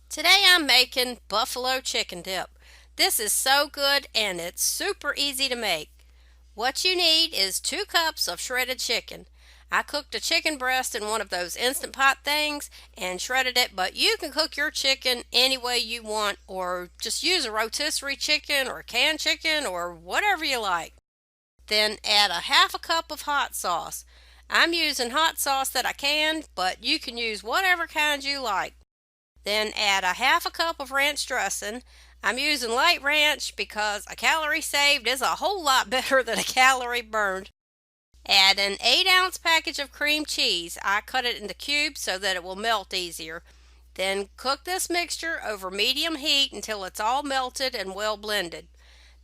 Today I'm making buffalo chicken dip. This is so good and it's super easy to make. What you need is 2 cups of shredded chicken. I cooked a chicken breast in one of those instant pot things and shredded it, but you can cook your chicken any way you want or just use a rotisserie chicken or canned chicken or whatever you like. Then add a half a cup of hot sauce. I'm using hot sauce that I canned, but you can use whatever kind you like. Then add a half a cup of ranch dressing. I'm using light ranch because a calorie saved is a whole lot better than a calorie burned. Add an 8-ounce package of cream cheese. I cut it into cubes so that it will melt easier. Then cook this mixture over medium heat until it's all melted and well blended.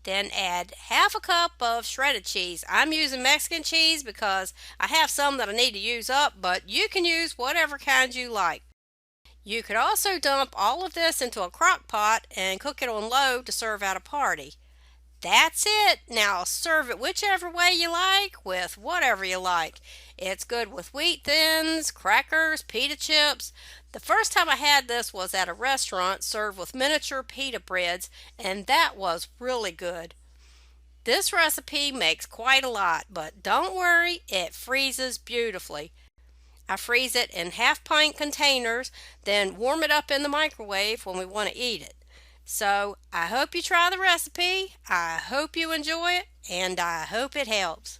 Then add half a cup of shredded cheese. I'm using Mexican cheese because I have some that I need to use up, but you can use whatever kind you like. You could also dump all of this into a crock pot and cook it on low to serve at a party. That's it. Now serve it whichever way you like with whatever you like. It's good with wheat thins, crackers, pita chips. The first time I had this was at a restaurant served with miniature pita breads, and that was really good. This recipe makes quite a lot, but don't worry, it freezes beautifully. I freeze it in half-pint containers, then warm it up in the microwave when we want to eat it. So I hope you try the recipe, I hope you enjoy it, and I hope it helps.